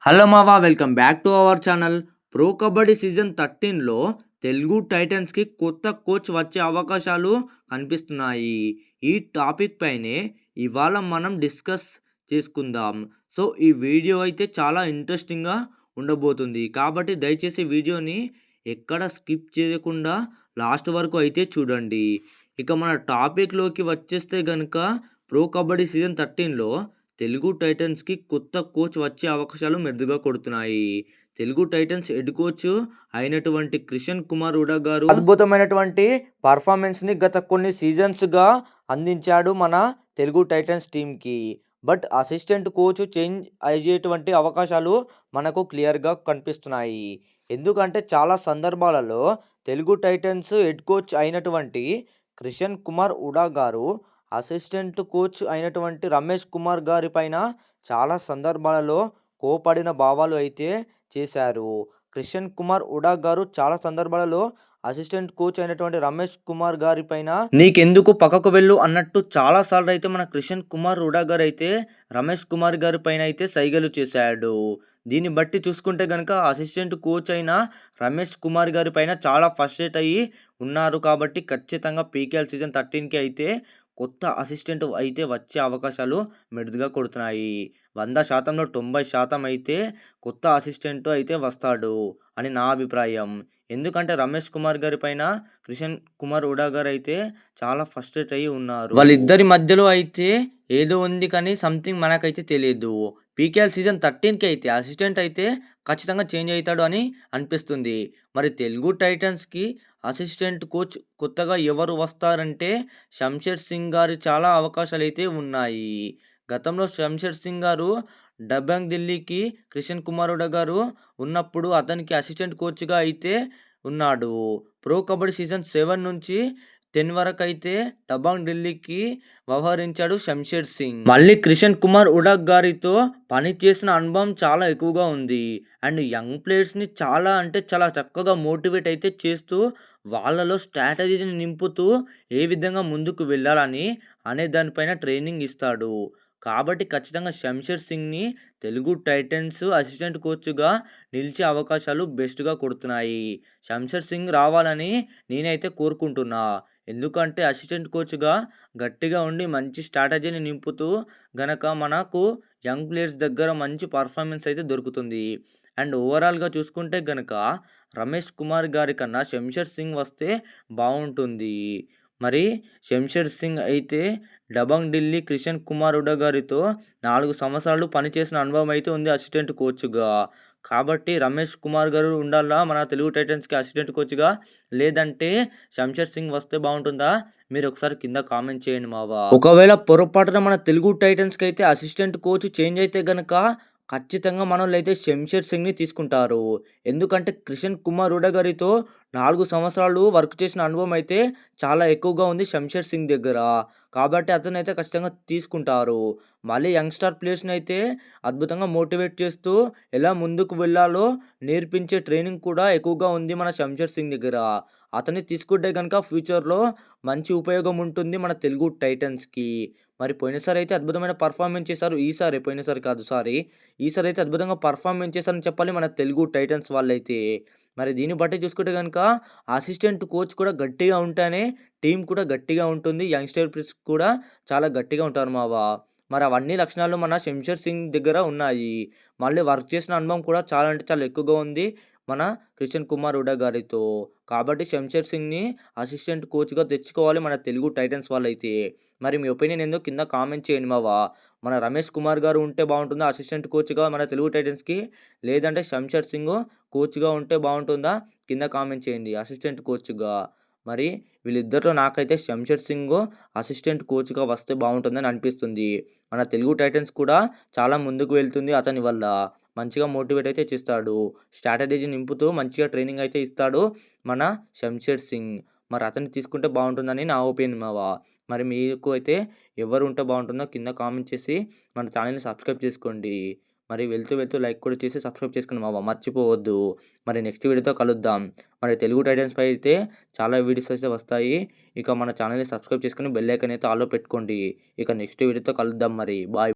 Hello మావా, welcome back to our channel. Pro kabaddi season 13లో తెలుగు టైటన్స్కి కొత్త కోచ్ వచ్చే అవకాశాలు కనిపిస్తున్నాయి. ఈ టాపిక్ పైనే ఇవాళ మనం డిస్కస్ చేసుకుందాం. సో ఈ వీడియో అయితే చాలా ఇంట్రెస్టింగ్గా ఉండబోతుంది, కాబట్టి దయచేసి వీడియోని ఎక్కడ స్కిప్ చేయకుండా లాస్ట్ వరకు అయితే చూడండి. ఇక మన టాపిక్లోకి వచ్చేస్తే కనుక ప్రో కబడ్డీ సీజన్ 13లో తెలుగు టైటన్స్‌కి కొత్త కోచ్ వచ్చే అవకాశాలు మెరుగ్గా కొడుతున్నాయి. తెలుగు టైటన్స్ హెడ్ కోచ్ అయినటువంటి క్రిషన్ కుమార్ హుడా గారు అద్భుతమైనటువంటి పర్ఫార్మెన్స్‌ని గత కొన్ని సీజన్స్‌గా అందించాడు మన తెలుగు టైటన్స్ టీమ్‌కి. బట్ అసిస్టెంట్ కోచ్ చేంజ్ అయ్యేటువంటి అవకాశాలు మనకు క్లియర్‌గా కనిపిస్తున్నాయి. ఎందుకంటే చాలా సందర్భాలలో తెలుగు టైటన్స్ హెడ్ కోచ్ అయినటువంటి క్రిషన్ కుమార్ హుడా గారు అసిస్టెంట్ కోచ్ అయినటువంటి రమేష్ కుమార్ గారి పైన చాలా సందర్భాలలో కోపడిన భావాలు అయితే చేశారు. క్రిషన్ కుమార్ హుడా గారు చాలా సందర్భాలలో అసిస్టెంట్ కోచ్ అయినటువంటి రమేష్ కుమార్ గారి పైన నీకెందుకు పక్కకు వెళ్ళు అన్నట్టు చాలా సార్లు అయితే మన క్రిషన్ కుమార్ హుడా గారు అయితే రమేష్ కుమార్ గారి పైన అయితే సైగలు చేశాడు. దీన్ని బట్టి చూసుకుంటే కనుక అసిస్టెంట్ కోచ్ అయిన రమేష్ కుమార్ గారి పైన చాలా ఫ్రస్ట్రేట్ అయ్యి ఉన్నారు. కాబట్టి ఖచ్చితంగా పీకేఎల్ సీజన్ 13కి అయితే కొత్త అసిస్టెంట్ అయితే వచ్చే అవకాశాలు మెరుగ్గా కొడుతున్నాయి. 100%లో 90% అయితే కొత్త అసిస్టెంట్ అయితే వస్తాడు అని నా అభిప్రాయం. ఎందుకంటే రమేష్ కుమార్ గారి పైన క్రిషన్ కుమార్ హుడా గారు అయితే చాలా ఫ్రస్ట్రేట్ అయ్యి ఉన్నారు. వాళ్ళిద్దరి మధ్యలో అయితే ఏదో ఉంది కానీ సంథింగ్ మనకైతే తెలియదు. పీకేఎల్ సీజన్ 13కి అయితే అసిస్టెంట్ అయితే ఖచ్చితంగా చేంజ్ అవుతాడు అని అనిపిస్తుంది. మరి తెలుగు టైటన్స్‌కి అసిస్టెంట్ కోచ్ కొత్తగా ఎవరు వస్తారంటే శంషేర్ సింగ్ గారి చాలా అవకాశాలైతే ఉన్నాయి. గతంలో శంషేర్ సింగ్ గారు దబంగ్ ఢిల్లీకి క్రిషన్ కుమార్ హుడా గారు ఉన్నప్పుడు అతనికి అసిస్టెంట్ కోచ్‌గా అయితే ఉన్నాడు. ప్రో కబడ్డీ సీజన్ 7 నుంచి 10 వరకైతే దబాంగ్ ఢిల్లీకి వ్యవహరించాడు శంషేర్ సింగ్. మళ్ళీ క్రిషన్ కుమార్ హుడా గారితో పనిచేసిన అనుభవం చాలా ఎక్కువగా ఉంది. అండ్ యంగ్ ప్లేయర్స్‌ని చాలా అంటే చాలా చక్కగా మోటివేట్ అయితే చేస్తూ వాళ్ళలో స్ట్రాటజీని నింపుతూ ఏ విధంగా ముందుకు వెళ్ళాలని అనే దానిపైన ట్రైనింగ్ ఇస్తాడు. కాబట్టి ఖచ్చితంగా శంషేర్ సింగ్‌ని తెలుగు టైటన్స్ అసిస్టెంట్ కోచ్‌గా నిలిచే అవకాశాలు బెస్ట్‌గా కొడుతున్నాయి. శంషేర్ సింగ్ రావాలని నేనైతే కోరుకుంటున్నా. ఎందుకంటే అసిస్టెంట్ కోచ్‌గా గట్టిగా ఉండి మంచి స్ట్రాటజీని నింపుతూ గనక మనకు యంగ్ ప్లేయర్స్ దగ్గర మంచి పర్ఫార్మెన్స్ అయితే దొరుకుతుంది. అండ్ ఓవరాల్‌గా చూసుకుంటే గనక రమేష్ కుమార్ గారి కన్నా శంషేర్ సింగ్ వస్తే బాగుంటుంది. మరి శంషేర్ సింగ్ అయితే దబంగ్ ఢిల్లీ క్రిషన్ కుమార్ హుడా గారితో 4 సంవత్సరాలు పనిచేసిన అనుభవం అయితే ఉంది అసిస్టెంట్ కోచ్‌గా. కాబట్టి రమేష్ కుమార్ గారు ఉండాలా మన తెలుగు టైటన్స్‌కి అసిస్టెంట్ కోచ్‌గా, లేదంటే శంషేర్ సింగ్ వస్తే బాగుంటుందా? మీరు ఒకసారి కింద కామెంట్ చేయండి మావా. ఒకవేళ పొరపాటున మన తెలుగు టైటన్స్‌కి అయితే అసిస్టెంట్ కోచ్ చేంజ్ అయితే గనక ఖచ్చితంగా మనోళ్ళైతే శంషేర్ సింగ్‌ని తీసుకుంటారు. ఎందుకంటే క్రిషన్ కుమార్ హుడా గారితో 4 సంవత్సరాలు వర్క్ చేసిన అనుభవం అయితే చాలా ఎక్కువగా ఉంది శంషేర్ సింగ్ దగ్గర. కాబట్టి అతనైతే ఖచ్చితంగా తీసుకుంటారు. మళ్ళీ యంగ్‌స్టార్ ప్లేయర్స్‌ని అయితే అద్భుతంగా మోటివేట్ చేస్తూ ఎలా ముందుకు వెళ్ళాలో నేర్పించే ట్రైనింగ్ కూడా ఎక్కువగా ఉంది మన శంషేర్ సింగ్ దగ్గర. అతన్ని తీసుకుంటే గనుక ఫ్యూచర్‌లో మంచి ఉపయోగం ఉంటుంది మన తెలుగు టైటన్స్‌కి. మరి పోయినసారి అయితే అద్భుతమైన పర్ఫార్మెన్స్ చేశారు. పోయినసారి కాదు సారీ. ఈసారి అయితే అద్భుతంగా పర్ఫార్మెన్స్ చేశారని చెప్పాలి మన తెలుగు టైటన్స్ వాళ్ళైతే. మరి దీన్ని బట్టి చూసుకుంటే గనుక అసిస్టెంట్ కోచ్ కూడా గట్టిగా ఉంటేనే టీమ్ కూడా గట్టిగా ఉంటుంది. యంగ్‌స్టర్ ప్లేయర్స్ కూడా చాలా గట్టిగా ఉంటారు మావా. మరి అవన్నీ లక్షణాలు మన శంషేర్ సింగ్ దగ్గర ఉన్నాయి. మళ్ళీ వర్క్ చేసిన అనుభవం కూడా చాలా అంటే చాలా ఎక్కువగా ఉంది మన క్రిషన్ కుమార్ హుడా గారితో. కాబట్టి శంషేర్ సింగ్‌ని అసిస్టెంట్ కోచ్‌గా తెచ్చుకోవాలి మన తెలుగు టైటన్స్ వాళ్ళైతే. మరి మీ ఒపీనియన్ ఏందో కింద కామెంట్ చేయండి మావా. మన రమేష్ కుమార్ గారు ఉంటే బాగుంటుందా అసిస్టెంట్ కోచ్‌గా మన తెలుగు టైటన్స్‌కి? లేదంటే శంషేర్ సింగ్ కోచ్‌గా ఉంటే బాగుంటుందా? కింద కామెంట్ చేయండి అసిస్టెంట్ కోచ్‌గా. మరి వీళ్ళిద్దరిలో నాకైతే శంషేర్ సింగ్ అసిస్టెంట్ కోచ్‌గా వస్తే బాగుంటుందని అనిపిస్తుంది. మన తెలుగు టైటన్స్ కూడా చాలా ముందుకు వెళ్తుంది అతని వల్ల. మంచిగా మోటివేట్ అయితే చేస్తాడు. స్ట్రాటజీ నింపుతూ మంచిగా ట్రైనింగ్ అయితే ఇస్తాడు మన శంషేర్ సింగ్. మరి అతన్ని తీసుకుంటే బాగుంటుందని నా ఒపీనియన్ మావా. మరి మీకు అయితే ఎవరు ఉంటే బాగుంటుందో కింద కామెంట్ చేసి మన ఛానల్‌ని సబ్స్క్రైబ్ చేసుకోండి. మరి వెళ్తూ వెళ్తూ లైక్ కూడా చేసి సబ్స్క్రైబ్ చేసుకోండి మావా, మర్చిపోవద్దు. మరి నెక్స్ట్ వీడియోతో కలుద్దాం. మరి తెలుగు టైటన్స్‌పై అయితే చాలా వీడియోస్ అయితే వస్తాయి. ఇక మన ఛానల్‌ని సబ్స్క్రైబ్ చేసుకొని బెల్ ఐకాన్ అయితే ఆల్‌లో పెట్టుకోండి. ఇక నెక్స్ట్ వీడియోతో కలుద్దాం మరి. బాయ్.